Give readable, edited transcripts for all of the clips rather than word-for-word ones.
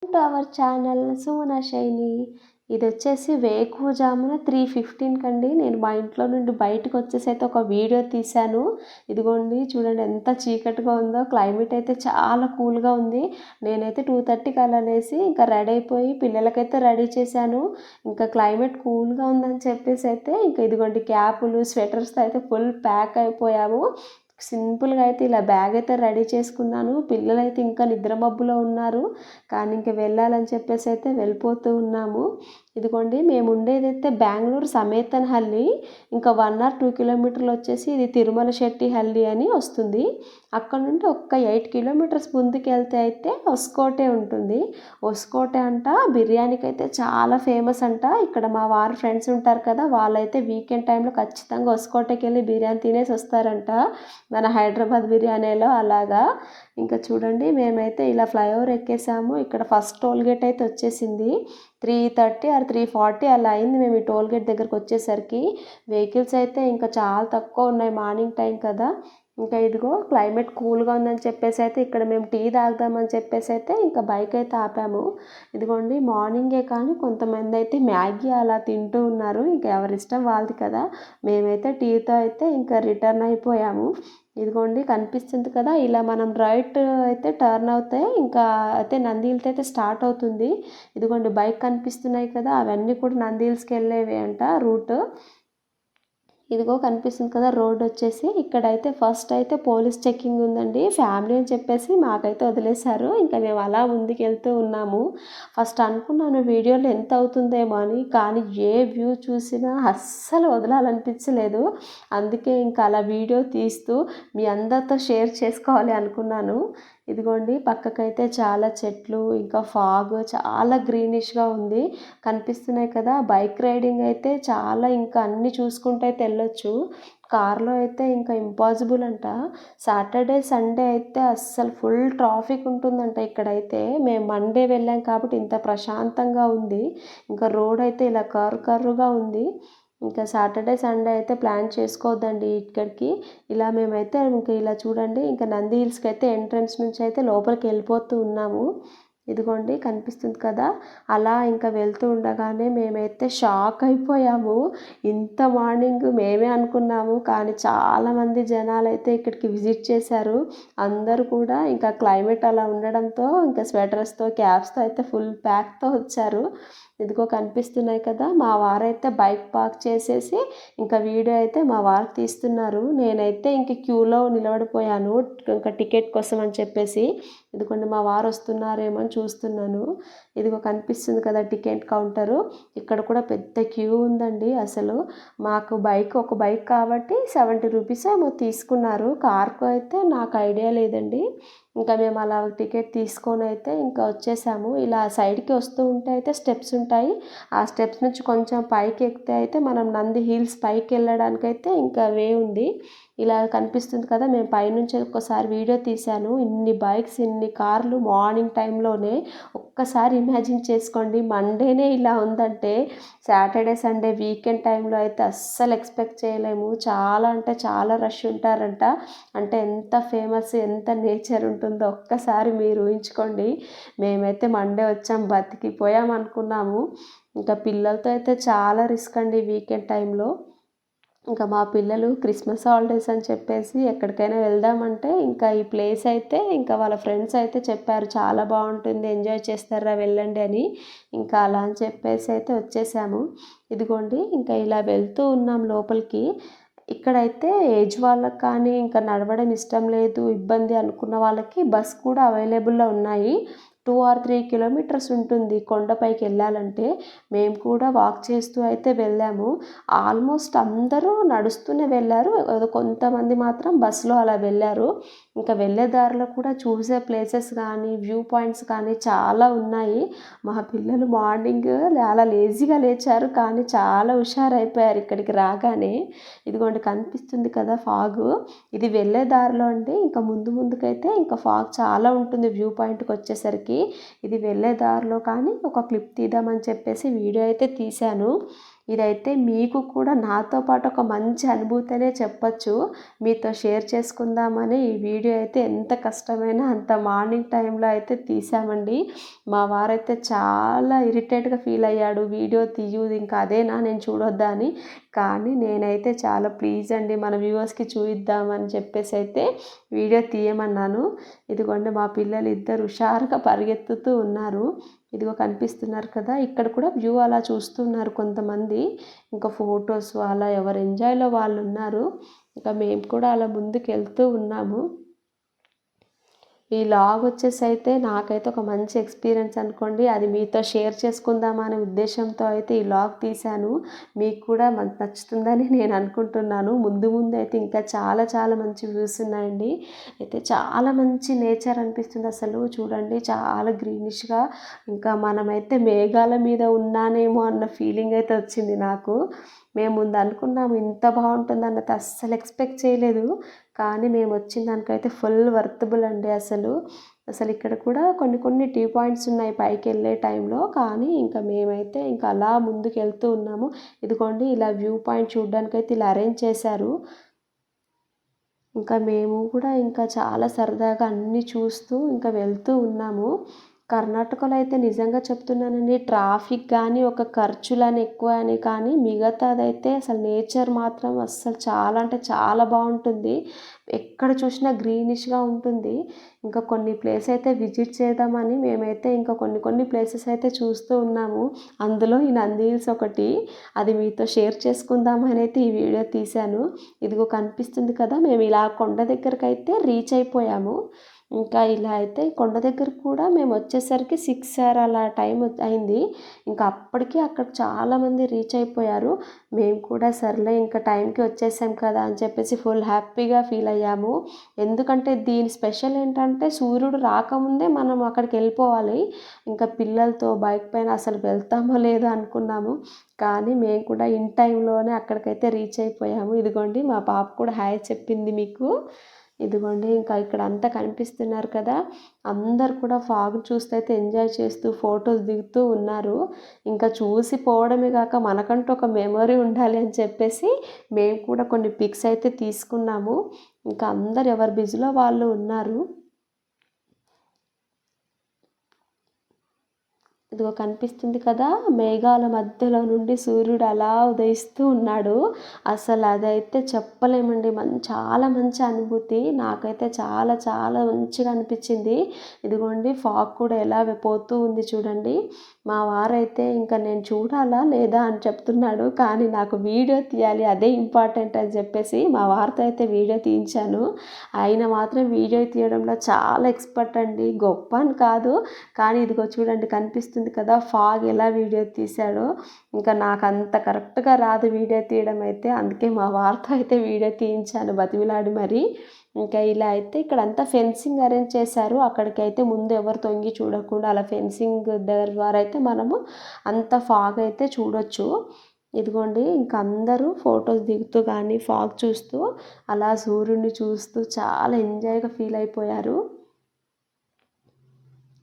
To our channel Sumana శైలి. ఇదొచ్చేసి వేకువజామున 3:15 కండి నేను మా ఇంట్లో నుండి బయటకొచ్చేసి అయితే ఒక వీడియో తీశాను. ఇదిగోండి చూడండి ఎంత చీకటిగా ఉందో. క్లైమేట్ అయితే చాలా కూల్‌గా ఉంది. నేనైతే 2:30కి అలా లేసి ఇంకా రెడీ అయిపోయి పిల్లలకైతే రెడీ చేశాను. ఇంకా క్లైమేట్ కూల్‌గా ఉందని చెప్పేసి అయితే ఇంకా ఇదిగోండి క్యాపులు, స్వెటర్స్‌తో అయితే ఫుల్ ప్యాక్ అయిపోయాము. సింపుల్‌గా అయితే ఇలా బ్యాగ్ అయితే రెడీ చేసుకున్నాను. పిల్లలైతే ఇంకా నిద్ర మబ్బులో ఉన్నారు. కానీ ఇంక వెళ్ళాలని చెప్పేసి అయితే వెళ్ళిపోతూ ఉన్నాము. ఇదిగోండి మేము ఉండేదైతే బెంగుళూరు సమేతనహల్లి. ఇంకా 1 ఆర్ 2 కిలోమీటర్లు వచ్చేసి ఇది తిరుమల శెట్టిహల్లి అని వస్తుంది. అక్కడ నుండి ఒక్క 8 కిలోమీటర్స్ ముందుకెళ్తే అయితే హొస్కోటే ఉంటుంది. హొస్కోటే అంట బిర్యానీకి అయితే చాలా ఫేమస్ అంట. ఇక్కడ మా వారి ఫ్రెండ్స్ ఉంటారు కదా, వాళ్ళైతే వీకెండ్ టైంలో ఖచ్చితంగా హొస్కోటేకి వెళ్ళి బిర్యానీ తినేసి వస్తారంట. మన హైదరాబాద్ బిర్యానీలో అలాగా. ఇంకా చూడండి మేమైతే ఇలా ఫ్లైఓవర్ ఎక్కేసాము. ఇక్కడ ఫస్ట్ టోల్ గేట్ అయితే వచ్చేసింది. 3:30 ఆర్ 3:40 అలా అయింది మేము ఈ టోల్ గేట్ దగ్గరకు వచ్చేసరికి. వెహికల్స్ అయితే ఇంకా చాలా తక్కువ ఉన్నాయి, మార్నింగ్ టైం కదా. ఇంకా ఇదిగో క్లైమేట్ కూల్గా ఉందని చెప్పేసి అయితే ఇక్కడ మేము టీ తాగుదామని చెప్పేసి అయితే ఇంకా బైక్ అయితే ఆపాము. ఇదిగోండి మార్నింగే కానీ కొంతమంది అయితే మ్యాగీ అలా తింటూ ఉన్నారు. ఇంకా ఎవరిష్టం వాళ్ళది కదా. మేమైతే టీతో అయితే ఇంకా రిటర్న్ అయిపోయాము. ఇదిగోండి కనిపిస్తుంది కదా, ఇలా మనం రైట్ అయితే టర్న్ అవుతే ఇంకా అయితే నంది హిల్స్ అయితే స్టార్ట్ అవుతుంది. ఇదిగోండి బైక్ కనిపిస్తున్నాయి కదా, అవన్నీ కూడా నంది హిల్స్కి వెళ్ళేవి అంట రూట్. ఇదిగో కనిపిస్తుంది కదా రోడ్ వచ్చేసి. ఇక్కడైతే ఫస్ట్ అయితే పోలీస్ చెకింగ్ ఉందండి. ఫ్యామిలీ అని చెప్పేసి మాకైతే వదిలేశారు. ఇంకా మేము అలా ముందుకు వెళ్తూ ఉన్నాము. ఫస్ట్ అనుకున్నాను వీడియోలో ఎంత అవుతుందేమో అని, కానీ ఏ వ్యూ చూసినా అస్సలు వదలాలనిపించలేదు. అందుకే ఇంకా అలా వీడియో తీస్తూ మీ అందరితో షేర్ చేసుకోవాలి అనుకున్నాను. ఇదిగోండి పక్కకైతే చాలా చెట్లు, ఇంకా ఫాగ్ చాలా గ్రీనిష్గా ఉంది కనిపిస్తున్నాయి కదా. బైక్ రైడింగ్ అయితే చాలా ఇంకా అన్నీ చూసుకుంటూ అయితే వెళ్ళొచ్చు. కార్లో అయితే ఇంకా ఇంపాసిబుల్ అంట. సాటర్డే సండే అయితే అస్సలు ఫుల్ ట్రాఫిక్ ఉంటుందంట ఇక్కడైతే. మేము మండే వెళ్ళాం కాబట్టి ఇంత ప్రశాంతంగా ఉంది. ఇంకా రోడ్ అయితే ఇలా కర్రుగా ఉంది. ఇంకా సాటర్డే సండే అయితే ప్లాన్ చేసుకోవద్దండి ఇక్కడికి. ఇలా మేమైతే ఇంకా ఇలా చూడండి ఇంకా నంది హిల్స్కి అయితే ఎంట్రన్స్ నుంచి అయితే లోపలికి వెళ్ళిపోతూ ఉన్నాము. ఇదిగోండి కనిపిస్తుంది కదా. అలా ఇంకా వెళ్తూ ఉండగానే మేమైతే షాక్ అయిపోయాము. ఇంత మార్నింగ్ మేమే అనుకున్నాము, కానీ చాలామంది జనాలు అయితే ఇక్కడికి విజిట్ చేశారు. అందరూ కూడా ఇంకా క్లైమేట్ అలా ఉండడంతో ఇంకా స్వెటర్స్తో క్యాప్స్తో అయితే ఫుల్ ప్యాక్తో వచ్చారు. ఇదిగో కనిపిస్తున్నాయి కదా, మా వారైతే బైక్ పార్క్ చేసేసి ఇంకా వీడియో అయితే మా వారు తీస్తున్నారు. నేనైతే ఇంక క్యూలో నిలబడిపోయాను ఇంకా టికెట్ కోసం అని చెప్పేసి. ఇదిగోండి మా వారు వస్తున్నారేమో అని చూస్తున్నాను. ఇదిగో కనిపిస్తుంది కదా టికెట్ కౌంటరు. ఇక్కడ కూడా పెద్ద క్యూ ఉందండి అసలు. మాకు ఒక బైక్ కాబట్టి 70 రూపీస్ ఏమో తీసుకున్నారు. కార్కు అయితే నాకు ఐడియా లేదండి. ఇంకా మేము అలా టికెట్ తీసుకొని అయితే ఇంకా వచ్చేసాము. ఇలా సైడ్కి వస్తూ ఉంటే అయితే స్టెప్స్ ఉంటాయి. ఆ స్టెప్స్ నుంచి కొంచెం పైకి ఎక్కితే అయితే మనం నంది హిల్స్ పైకి వెళ్ళడానికైతే ఇంకా వే ఉంది. ఇలా కనిపిస్తుంది కదా, మేము పైనుంచి ఒక్కసారి వీడియో తీశాను. ఇన్ని బైక్స్ ఇన్ని కార్లు మార్నింగ్ టైంలోనే. ఒక్కసారి ఇమాజిన్ చేసుకోండి, మండేనే ఇలా ఉందంటే సాటర్డే సండే వీకెండ్ టైంలో అయితే అస్సలు ఎక్స్పెక్ట్ చేయలేము. చాలా అంటే చాలా రష్ ఉంటారంట. అంటే ఎంత ఫేమస్ ఎంత నేచర్ ఉంటుందో ఒక్కసారి మీరు ఊహించుకోండి. మేమైతే మండే వచ్చాం బతికిపోయాం అనుకున్నాము. ఇంకా పిల్లలతో అయితే చాలా రిస్క్ అండి వీకెండ్ టైంలో. ఇంకా మా పిల్లలు క్రిస్మస్ హాలిడేస్ అని చెప్పేసి ఎక్కడికైనా వెళ్దామంటే ఇంకా ఈ ప్లేస్ అయితే ఇంకా వాళ్ళ ఫ్రెండ్స్ అయితే చెప్పారు చాలా బాగుంటుంది, ఎంజాయ్ చేస్తారా వెళ్ళండి అని. ఇంకా అలా అని చెప్పేసి అయితే వచ్చేసాము. ఇదిగోండి ఇంకా ఇలా వెళ్తూ ఉన్నాం లోపలికి. ఇక్కడైతే ఏజ్ వాళ్ళకి కానీ ఇంకా నడవడం ఇష్టం లేదు ఇబ్బంది అనుకున్న వాళ్ళకి బస్ కూడా అవైలబుల్లో ఉన్నాయి. 2 ఆర్ 3 కిలోమీటర్స్ ఉంటుంది కొండపైకి వెళ్ళాలంటే. మేము కూడా వాక్ చేస్తూ అయితే వెళ్ళాము. ఆల్మోస్ట్ అందరూ నడుస్తూనే వెళ్ళారు. కొంతమంది మాత్రం బస్సులో అలా వెళ్ళారు. ఇంకా వెళ్ళే దారిలో కూడా చూసే ప్లేసెస్ కానీ వ్యూ పాయింట్స్ కానీ చాలా ఉన్నాయి. మా పిల్లలు మార్నింగ్ చాలా లేజీగా లేచారు, కానీ చాలా హుషారైపోయారు ఇక్కడికి రాగానే. ఇదిగోండి కనిపిస్తుంది కదా ఫాగు. ఇది వెళ్ళే దారిలో అండి. ఇంకా ముందుకైతే ఇంకా ఫాగ్ చాలా ఉంటుంది వ్యూ పాయింట్కి వచ్చేసరికి. ఇది వెళ్ళే దారిలో కానీ ఒక క్లిప్ తీద్దామని చెప్పేసి వీడియో అయితే తీశాను. ఇదైతే మీకు కూడా నాతో పాటు ఒక మంచి అనుభూతనే చెప్పచ్చు. మీతో షేర్ చేసుకుందామని ఈ వీడియో అయితే ఎంత కష్టమైనా అంత మార్నింగ్ టైంలో అయితే తీసామండి. మా వారైతే చాలా ఇరిటేట్‌గా ఫీల్ అయ్యాడు. వీడియో తీయు ఇంకా అదేనా నేను చూడొద్దా అని. కానీ నేనైతే చాలా ప్లీజ్ అండి మన వ్యూవర్స్‌కి చూయిద్దామని చెప్పేసి అయితే వీడియో తీయమన్నాను. ఇదిగోండి మా పిల్లలు ఇద్దరు హుషారుగా పరిగెత్తుతూ ఉన్నారు. ఇదిగో కనిపిస్తున్నారు కదా, ఇక్కడ కూడా వ్యూ అలా చూస్తున్నారు కొంతమంది. ఇంకా ఫొటోస్ అలా ఎవరు ఎంజాయ్‌లో వాళ్ళు ఉన్నారు. ఇంకా మేము కూడా అలా ముందుకు వెళ్తూ ఉన్నాము. ఈ లాగ్ వచ్చేసి అయితే నాకైతే ఒక మంచి ఎక్స్పీరియన్స్ అనుకోండి. అది మీతో షేర్ చేసుకుందామా అనే ఉద్దేశంతో అయితే ఈ లాగ్ తీశాను. మీకు కూడా నచ్చుతుందని నేను అనుకుంటున్నాను. ముందు ముందు అయితే ఇంకా చాలా చాలా మంచి వ్యూస్ ఉన్నాయండి. అయితే చాలా మంచి నేచర్ అనిపిస్తుంది అసలు. చూడండి చాలా గ్రీనిష్గా, ఇంకా మనమైతే మేఘాల మీద ఉన్నానేమో అన్న ఫీలింగ్ అయితే వచ్చింది నాకు. మేము ముందు అనుకున్నాము ఇంత బాగుంటుందన్నది అస్సలు ఎక్స్పెక్ట్ చేయలేదు. కానీ మేము వచ్చిన దానికైతే ఫుల్ వర్తబుల్ అండి అసలు. అసలు ఇక్కడ కూడా కొన్ని కొన్ని టీ పాయింట్స్ ఉన్నాయి పైకి వెళ్ళే టైంలో. కానీ ఇంకా మేమైతే ఇంకా అలా ముందుకు వెళ్తూ ఉన్నాము. ఇదిగోండి ఇలా వ్యూ పాయింట్ చూడడానికైతే ఇలా అరేంజ్ చేశారు. ఇంకా మేము కూడా ఇంకా చాలా సరదాగా అన్నీ చూస్తూ ఇంకా వెళ్తూ ఉన్నాము. కర్ణాటకలో అయితే నిజంగా చెప్తున్నానండి, ట్రాఫిక్ కానీ ఒక ఖర్చులని ఎక్కువ అని కానీ మిగతాదైతే అసలు నేచర్ మాత్రం అస్సలు చాలా అంటే చాలా బాగుంటుంది. ఎక్కడ చూసినా గ్రీనిష్గా ఉంటుంది. ఇంకా కొన్ని ప్లేస్ అయితే విజిట్ చేద్దామని మేమైతే ఇంకా కొన్ని కొన్ని ప్లేసెస్ అయితే చూస్తూ ఉన్నాము. అందులో ఈ నంది హిల్స్ ఒకటి, అది మీతో షేర్ చేసుకుందామని అయితే ఈ వీడియో తీశాను. ఇదిగో కనిపిస్తుంది కదా, మేము ఇలా కొండ దగ్గరకు అయితే రీచ్ అయిపోయాము. ఇంకా ఇలా అయితే కొండ దగ్గర కూడా మేము వచ్చేసరికి 6 అలా టైం అయింది. ఇంకా అప్పటికి అక్కడ చాలామంది రీచ్ అయిపోయారు. మేము కూడా సర్లే ఇంకా టైంకి వచ్చేసాం కదా అని చెప్పేసి ఫుల్ హ్యాపీగా ఫీల్ అయ్యాము. ఎందుకంటే దీని స్పెషల్ ఏంటంటే సూర్యుడు రాకముందే మనం అక్కడికి వెళ్ళిపోవాలి. ఇంకా పిల్లలతో బైక్ పైన అసలు వెళ్తామో లేదో అనుకున్నాము. కానీ మేము కూడా ఇన్ టైంలోనే అక్కడికైతే రీచ్ అయిపోయాము. ఇదిగోండి మా పాప కూడా హాయ్ చెప్పింది మీకు. ఇదిగోండి ఇంకా ఇక్కడ అంతా కనిపిస్తున్నారు కదా, అందరు కూడా ఫాగ్ చూస్తే అయితే ఎంజాయ్ చేస్తూ ఫొటోస్ దిగుతూ ఉన్నారు. ఇంకా చూసి పోవడమే కాక మనకంటూ ఒక మెమరీ ఉండాలి అని చెప్పేసి మేము కూడా కొన్ని పిక్స్ అయితే తీసుకున్నాము. ఇంకా అందరు ఎవరి బిజీలో వాళ్ళు ఉన్నారు. ఇదిగో కనిపిస్తుంది కదా, మేఘాల మధ్యలో నుండి సూర్యుడు అలా ఉదయిస్తూ ఉన్నాడు. అసలు అదైతే చెప్పలేమండి. చాలా మంచి అనుభూతి. నాకైతే చాలా చాలా మంచిగా అనిపించింది. ఇదిగోండి ఫాగ్ కూడా ఎలా పోతూ ఉంది చూడండి. మా వారైతే ఇంకా నేను చూడాలా లేదా అని చెప్తున్నాడు. కానీ నాకు వీడియో తీయాలి, అదే ఇంపార్టెంట్ అని చెప్పేసి మా వారితో అయితే వీడియో తీయించాను. ఆయన మాత్రం వీడియో తీయడంలో చాలా ఎక్స్పర్ట్ అండి. గొప్ప అని కాదు, కానీ ఇదిగో చూడండి కనిపిస్తుంది కదా ఫాగ్ ఎలా వీడియో తీశాడో. ఇంకా నాకు అంత కరెక్ట్గా రాదు వీడియో తీయడం అయితే. అందుకే మా వారితో అయితే వీడియో తీయించాను బతిమిలాడి మరి. ఇంకా ఇలా అయితే ఇక్కడ అంతా ఫెన్సింగ్ అరేంజ్ చేశారు. అక్కడికైతే ముందు ఎవరు తొంగి చూడకుండా అలా ఫెన్సింగ్ ద్వారా అయితే మనము అంత ఫాగ్ అయితే చూడొచ్చు. ఇదిగోండి ఇంకా అందరూ ఫొటోస్ దిగుతూ కానీ ఫాగ్ చూస్తూ అలా సూర్యుడిని చూస్తూ చాలా ఎంజాయ్గా ఫీల్ అయిపోయారు.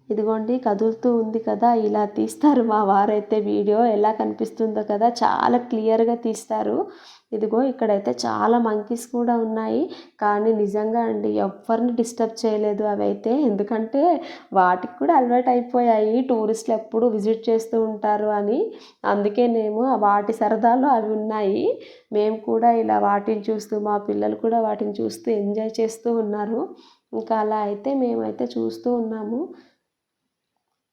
ఇదిగోండి కదులుతూ ఉంది కదా, ఇలా తీస్తారు మా వారైతే వీడియో. ఎలా కనిపిస్తుందో కదా, చాలా క్లియర్గా తీస్తారు. ఇదిగో ఇక్కడైతే చాలా మంకీస్ కూడా ఉన్నాయి. కానీ నిజంగా అండి ఎవరిని డిస్టర్బ్ చేయలేదు అవైతే. ఎందుకంటే వాటికి కూడా అలవాటు అయిపోయాయి, టూరిస్టులు ఎప్పుడు విజిట్ చేస్తూ ఉంటారు అని. అందుకేనేమో వాటి సరదాలో అవి ఉన్నాయి. మేము కూడా ఇలా వాటిని చూస్తూ మా పిల్లలు కూడా వాటిని చూస్తూ ఎంజాయ్ చేస్తూ ఉన్నారు. ఇంకా అలా అయితే మేమైతే చూస్తూ ఉన్నాము.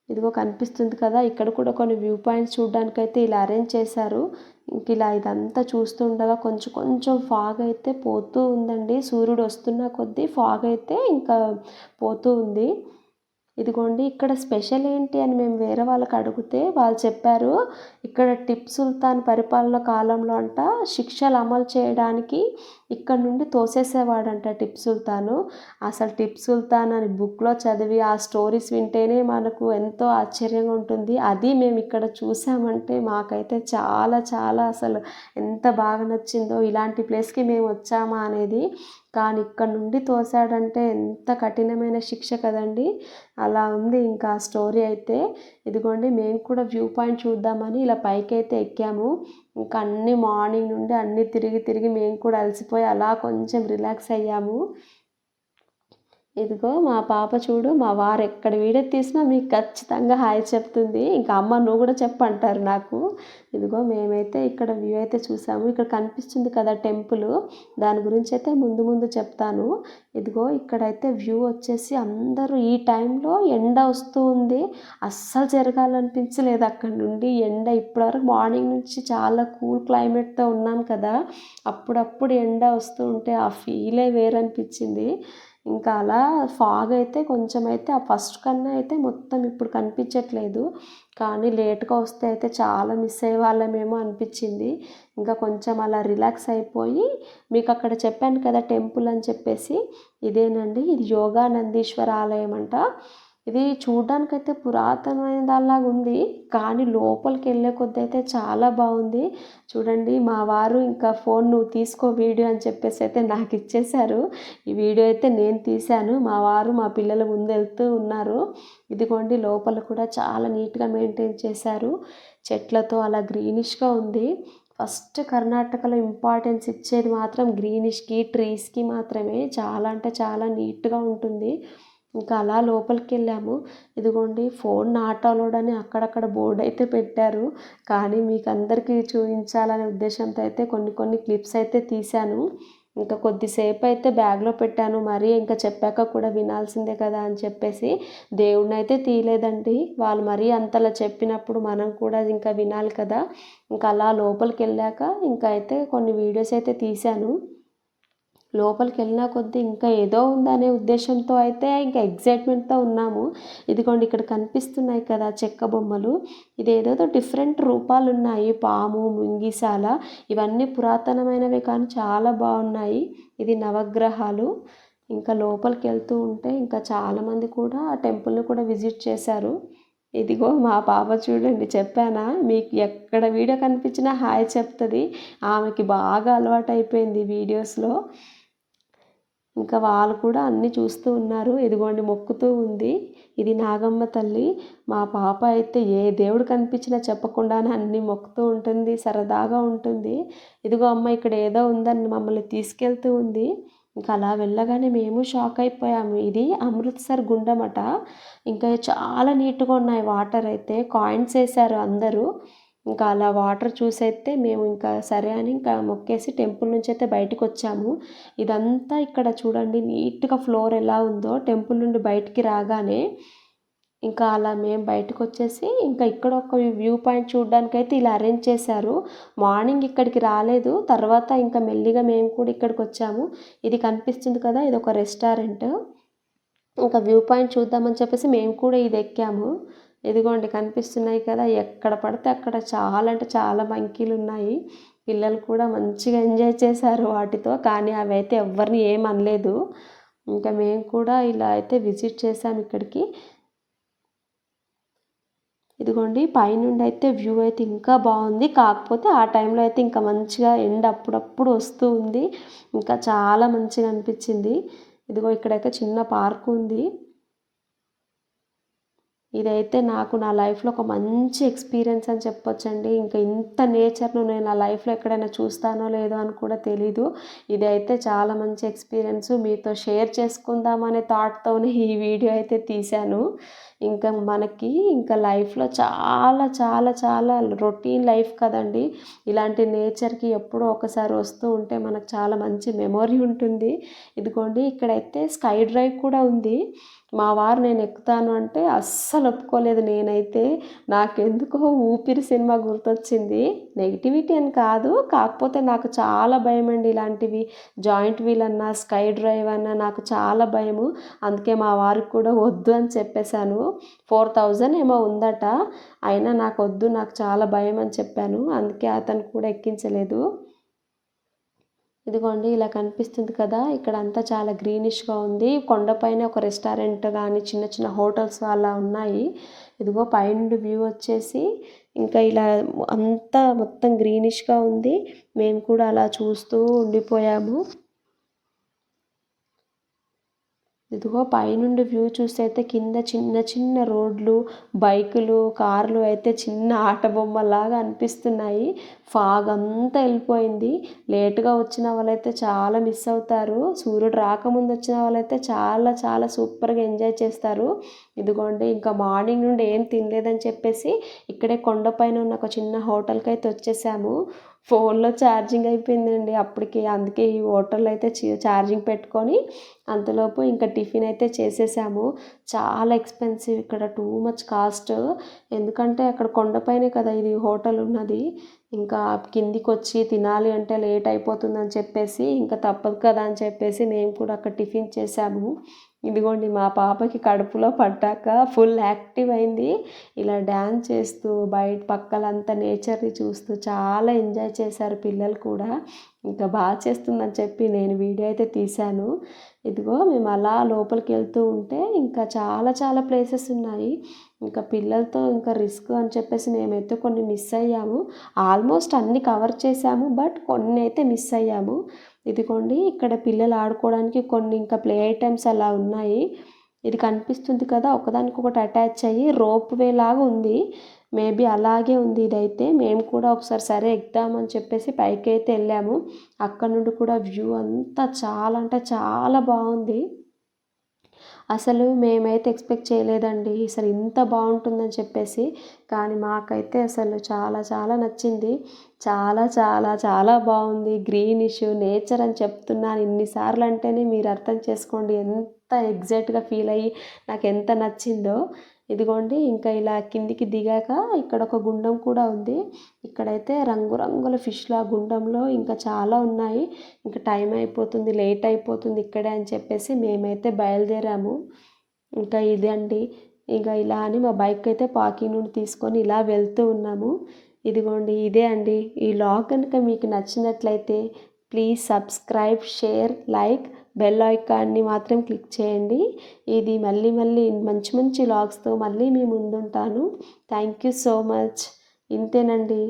ఇదిగో కనిపిస్తుంది కదా, ఇక్కడ కూడా కొన్ని వ్యూ పాయింట్స్ చూడడానికైతే ఇలా అరేంజ్ చేశారు. ఇంక ఇలా ఇదంతా చూస్తుండగా కొంచెం కొంచెం ఫాగ్ అయితే పోతూ ఉందండి. సూర్యుడు వస్తున్న కొద్దీ ఫాగ్ అయితే ఇంకా పోతూ ఉంది. ఇదిగోండి ఇక్కడ స్పెషల్ ఏంటి అని మేము వేరే వాళ్ళకి అడిగితే వాళ్ళు చెప్పారు, ఇక్కడ టిప్పు సుల్తాన్ పరిపాలన కాలంలో అంట శిక్షలు అమలు చేయడానికి ఇక్కడ నుండి తోసేసేవాడంట టిప్పు సుల్తాను. అసలు టిప్పు సుల్తాన్ అని బుక్లో చదివి ఆ స్టోరీస్ వింటేనే మనకు ఎంతో ఆశ్చర్యంగా ఉంటుంది. అది మేము ఇక్కడ చూసామంటే మాకైతే చాలా చాలా అసలు ఎంత బాగా నచ్చిందో, ఇలాంటి ప్లేస్కి మేము వచ్చామా అనేది. కానీ ఇక్కడ నుండి తోసాడంటే ఎంత కఠినమైన శిక్ష కదండి. అలా ఉంది ఇంకా స్టోరీ అయితే. ఇదిగోండి మేము కూడా వ్యూ పాయింట్ చూద్దామని ఇలా పైకి అయితే ఎక్కాము. ఇంకా అన్నీ మార్నింగ్ నుండి అన్నీ తిరిగి తిరిగి మేము కూడా అలసిపోయి అలా కొంచెం రిలాక్స్ అయ్యాము. ఇదిగో మా పాప చూడు, మా వారు ఎక్కడ వీడియో తీసినా మీకు ఖచ్చితంగా హాయ్ చెప్తుంది. ఇంకా అమ్మ నువ్వు కూడా చెప్పంటారు నాకు. ఇదిగో మేమైతే ఇక్కడ వ్యూ అయితే చూసాము. ఇక్కడ కనిపిస్తుంది కదా టెంపుల్, దాని గురించి అయితే ముందు ముందు చెప్తాను. ఇదిగో ఇక్కడైతే వ్యూ వచ్చేసి అందరూ ఈ టైంలో ఎండ వస్తూ ఉంది, అస్సలు జరగాలనిపించలేదు అక్కడ నుండి. ఎండ ఇప్పటివరకు మార్నింగ్ నుంచి చాలా కూల్ క్లైమేట్తో ఉన్నాం కదా, అప్పుడప్పుడు ఎండ వస్తూ ఉంటే ఆ ఫీలే వేరనిపించింది. ఇంకా అలా ఫాగ్ అయితే కొంచెం అయితే ఆ ఫస్ట్ కన్నా అయితే మొత్తం ఇప్పుడు కనిపించట్లేదు, కానీ లేట్గా వస్తే అయితే చాలా మిస్ అయ్యే వాళ్ళమేమో అనిపించింది. ఇంకా కొంచెం అలా రిలాక్స్ అయిపోయి మీకు అక్కడ చెప్పాను కదా టెంపుల్ అని చెప్పేసి, ఇదేనండి, ఇది యోగానందీశ్వర ఆలయం అంట. ఇది చూడ్డానికైతే పురాతనమైన దానిలాగా ఉంది, కానీ లోపలికి వెళ్ళే కొద్ది అయితే చాలా బాగుంది. చూడండి మా వారు ఇంకా ఫోన్ నువ్వు తీసుకో వీడియో అని చెప్పేసి అయితే నాకు ఇచ్చేశారు. ఈ వీడియో అయితే నేను తీశాను, మా వారు మా పిల్లల ముందు వెళ్తూ ఉన్నారు. ఇదిగోండి లోపల కూడా చాలా నీట్గా మెయింటైన్ చేశారు, చెట్లతో అలా గ్రీనిష్గా ఉంది. ఫస్ట్ కర్ణాటకలో ఇంపార్టెన్స్ ఇచ్చేది మాత్రం గ్రీనిష్కి, ట్రీస్కి మాత్రమే. చాలా అంటే చాలా నీట్గా ఉంటుంది. ఇంకా అలా లోపలికి వెళ్ళాము. ఇదిగోండి ఫోన్ నాట్ అలౌడ్ అని అక్కడక్కడ బోర్డు అయితే పెట్టారు, కానీ మీకు అందరికీ చూపించాలనే ఉద్దేశంతో అయితే కొన్ని కొన్ని క్లిప్స్ అయితే తీశాను. ఇంకా కొద్దిసేపు అయితే బ్యాగ్లో పెట్టాను, మరీ ఇంకా చెప్పాక కూడా వినాల్సిందే కదా అని చెప్పేసి దేవుడిని అయితే తీయలేదండి. వాళ్ళు మరీ అంతలా చెప్పినప్పుడు మనం కూడా ఇంకా వినాలి కదా. ఇంకా అలా లోపలికి వెళ్ళాక ఇంకా అయితే కొన్ని వీడియోస్ అయితే తీశాను. లోపలికి వెళ్ళిన కొద్దీ ఇంకా ఏదో ఉందనే ఉద్దేశంతో అయితే ఇంకా ఎగ్జైట్మెంట్తో ఉన్నాము. ఇదిగోండి ఇక్కడ కనిపిస్తున్నాయి కదా చెక్క బొమ్మలు, ఇది ఏదేదో డిఫరెంట్ రూపాలు ఉన్నాయి, పాము, ముంగిసాల, ఇవన్నీ పురాతనమైనవే కానీ చాలా బాగున్నాయి. ఇది నవగ్రహాలు. ఇంకా లోపలికి వెళ్తూ ఉంటే ఇంకా చాలామంది కూడా ఆ టెంపుల్ని కూడా విజిట్ చేశారు. ఇదిగో మా పాప చూడండి, చెప్పానా మీకు ఎక్కడ వీడియో కనిపించినా హాయ్ చెప్తుంది, ఆమెకి బాగా అలవాటు అయిపోయింది వీడియోస్లో. ఇంకా వాళ్ళు కూడా అన్నీ చూస్తూ ఉన్నారు. ఇదిగోండి మొక్కుతూ ఉంది, ఇది నాగమ్మ తల్లి. మా పాప అయితే ఏ దేవుడు కనిపించినా చెప్పకుండానే అన్నీ మొక్కుతూ ఉంటుంది, సరదాగా ఉంటుంది. ఇదిగో అమ్మ ఇక్కడ ఏదో ఉందని మమ్మల్ని తీసుకెళ్తూ ఉంది. ఇంకా అలా వెళ్ళగానే మేము షాక్ అయిపోయాము. ఇది అమృత్సర్ గుండమట. ఇంకా చాలా నీట్గా ఉన్నాయి వాటర్ అయితే, కాయిన్స్ వేశారు అందరూ. ఇంకా అలా వాటర్ చూసైతే మేము ఇంకా సరే అని ఇంకా మొక్కేసి టెంపుల్ నుంచి అయితే బయటకు వచ్చాము. ఇదంతా ఇక్కడ చూడండి నీట్గా ఫ్లోర్ ఎలా ఉందో, టెంపుల్ నుండి బయటికి రాగానే ఇంకా అలా మేము బయటకు వచ్చేసి ఇంకా ఇక్కడ ఒక వ్యూ పాయింట్ చూడడానికైతే ఇలా అరేంజ్ చేశారు. మార్నింగ్ ఇక్కడికి రాలేదు, తర్వాత ఇంకా మెల్లిగా మేము కూడా ఇక్కడికి వచ్చాము. ఇది కనిపిస్తుంది కదా, ఇది ఒక రెస్టారెంట్. ఇంకా వ్యూ పాయింట్ చూద్దామని చెప్పేసి మేము కూడా ఇది ఎక్కాము. ఇదిగోండి కనిపిస్తున్నాయి కదా, ఎక్కడ పడితే అక్కడ చాలా అంటే చాలా మంకీలు ఉన్నాయి. పిల్లలు కూడా మంచిగా ఎంజాయ్ చేశారు వాటితో, కానీ అవి అయితే ఎవరిని ఏమనలేదు. ఇంకా మేము కూడా ఇలా అయితే విజిట్ చేసాము ఇక్కడికి. ఇదిగోండి పైనుండి అయితే వ్యూ అయితే ఇంకా బాగుంది, కాకపోతే ఆ టైంలో అయితే ఇంకా మంచిగా ఎండ అప్పుడప్పుడు వస్తూ ఉంది, ఇంకా చాలా మంచిగా అనిపించింది. ఇదిగో ఇక్కడైతే చిన్న పార్క్ ఉంది. ఇదైతే నాకు నా లైఫ్లో ఒక మంచి ఎక్స్పీరియన్స్ అని చెప్పొచ్చండి. ఇంకా ఇంత నేచర్ను నేను నా లైఫ్లో ఎక్కడైనా చూస్తానో లేదో అని కూడా తెలీదు. ఇదైతే చాలా మంచి ఎక్స్పీరియన్స్, మీతో షేర్ చేసుకుందామనే థాట్తోనే ఈ వీడియో అయితే తీశాను. ఇంకా మనకి ఇంకా లైఫ్లో చాలా చాలా చాలా రొటీన్ లైఫ్ కదండి, ఇలాంటి నేచర్కి ఎప్పుడో ఒకసారి వస్తూ ఉంటే మనకు చాలా మంచి మెమొరీ ఉంటుంది. ఇదిగోండి ఇక్కడైతే స్కై డ్రైవ్ కూడా ఉంది. మా వారు నేను ఎక్కుతాను అంటే అస్సలు ఒప్పుకోలేదు. నేనైతే నాకెందుకో ఊపిరి సినిమా గుర్తొచ్చింది. నెగిటివిటీ అని కాదు, కాకపోతే నాకు చాలా భయం అండి ఇలాంటివి. జాయింట్ వీల్ అన్నా స్కై డ్రైవ్ అన్నా నాకు చాలా భయము. అందుకే మా వారికి కూడా వద్దు అని చెప్పేశాను. 4000 ఏమో ఉందట, అయినా నాకు వద్దు, నాకు చాలా భయం అని చెప్పాను. అందుకే అతను కూడా ఎక్కించలేదు. ఇదిగోండి ఇలా కనిపిస్తుంది కదా, ఇక్కడ అంతా చాలా గ్రీనిష్గా ఉంది. కొండపైన ఒక రెస్టారెంట్ కానీ చిన్న చిన్న హోటల్స్ అలా ఉన్నాయి. ఇదిగో పైనుండి వ్యూ వచ్చేసి ఇంకా ఇలా అంతా మొత్తం గ్రీనిష్గా ఉంది. మేము కూడా అలా చూస్తూ ఉండిపోయాము. ఇదిగో పైనుండి వ్యూ చూస్తే అయితే కింద చిన్న చిన్న రోడ్లు, బైకులు, కార్లు అయితే చిన్న ఆట బొమ్మలాగా అనిపిస్తున్నాయి. ఫాగ్ అంతా వెళ్ళిపోయింది. లేటుగా వచ్చిన వాళ్ళైతే చాలా మిస్ అవుతారు. సూర్యుడు రాకముందు వచ్చిన వాళ్ళైతే చాలా చాలా సూపర్గా ఎంజాయ్ చేస్తారు. ఇదిగోండి ఇంకా మార్నింగ్ నుండి ఏం తినలేదని చెప్పేసి ఇక్కడే కొండపైన ఉన్న ఒక చిన్న హోటల్కి అయితే వచ్చేసాము. ఫోన్లో ఛార్జింగ్ అయిపోయిందండి అప్పటికి. అందుకే ఈ హోటల్లో అయితే ఛార్జింగ్ పెట్టుకొని అంతలోపు ఇంకా టిఫిన్ అయితే చేసేసాము. చాలా ఎక్స్పెన్సివ్ ఇక్కడ, టూ మచ్ కాస్ట్. ఎందుకంటే అక్కడ కొండపైనే కదా ఇది హోటల్ ఉన్నది. ఇంకా కిందికి వచ్చి తినాలి అంటే లేట్ అయిపోతుందని చెప్పేసి ఇంకా తప్పదు కదా అని చెప్పేసి మేము కూడా అక్కడ టిఫిన్ చేసాము. ఇదిగోండి మా పాపకి కడుపులో పడ్డాక ఫుల్ యాక్టివ్ అయింది. ఇలా డ్యాన్స్ చేస్తూ బయట పక్కలంతా నేచర్ని చూస్తూ చాలా ఎంజాయ్ చేశారు పిల్లలు కూడా. ఇంకా బాగా చేస్తుందని చెప్పి నేను వీడియో అయితే తీశాను. ఇదిగో మేము అలా లోపలికి వెళ్తూ ఉంటే ఇంకా చాలా చాలా ప్లేసెస్ ఉన్నాయి. ఇంకా పిల్లలతో ఇంకా రిస్క్ అని చెప్పేసి మేమైతే కొన్ని మిస్ అయ్యాము. ఆల్మోస్ట్ అన్నీ కవర్ చేసాము, బట్ కొన్ని అయితే మిస్ అయ్యాము. ఇదిగోండి ఇక్కడ పిల్లలు ఆడుకోవడానికి కొన్ని ఇంకా ప్లే ఐటమ్స్ అలా ఉన్నాయి. ఇది కనిపిస్తుంది కదా, ఒకదానికొకటి అటాచ్ అయ్యి రోప్ వే లాగా ఉంది. మేబీ అలాగే ఉంది ఇదైతే. మేము కూడా ఒకసారి సరే ఎక్కుదామని చెప్పేసి పైకి అయితే వెళ్ళాము. అక్కడ నుండి కూడా వ్యూ అంతా చాలా అంటే చాలా బాగుంది. అసలు మేమైతే ఎక్స్పెక్ట్ చేయలేదండి అసలు ఇంత బాగుంటుందని చెప్పేసి. కానీ మాకైతే అసలు చాలా చాలా నచ్చింది. చాలా చాలా చాలా బాగుంది. గ్రీనిష్ నేచర్ అని చెప్తున్నాను ఇన్నిసార్లు అంటేనే మీరు అర్థం చేసుకోండి ఎంత ఎగ్జైట్గా ఫీల్ అయ్యి నాకు ఎంత నచ్చిందో. ఇదిగోండి ఇంకా ఇలా కిందికి దిగాక ఇక్కడ ఒక గుండం కూడా ఉంది. ఇక్కడైతే రంగురంగుల ఫిష్లు ఆ గుండంలో ఇంకా చాలా ఉన్నాయి. ఇంకా టైం అయిపోతుంది, లేట్ అయిపోతుంది ఇక్కడే అని చెప్పేసి మేమైతే బయలుదేరాము. ఇంకా ఇదండి, ఇంకా ఇలా అని మా బైక్ అయితే పార్కింగ్ నుండి తీసుకొని ఇలా వెళ్తూ ఉన్నాము. ఇదిగోండి ఇదే అండి. ఈ వ్లాగ్ కనుక మీకు నచ్చినట్లయితే please subscribe, share, like, bell ఐకాన్ని మాత్రం క్లిక్ చేయండి. ఇది మళ్ళీ మళ్ళీ మంచి మంచి వ్లాగ్స్తో మళ్ళీ మీ ముందుంటాను. Thank you so much. ఇంతేనండి.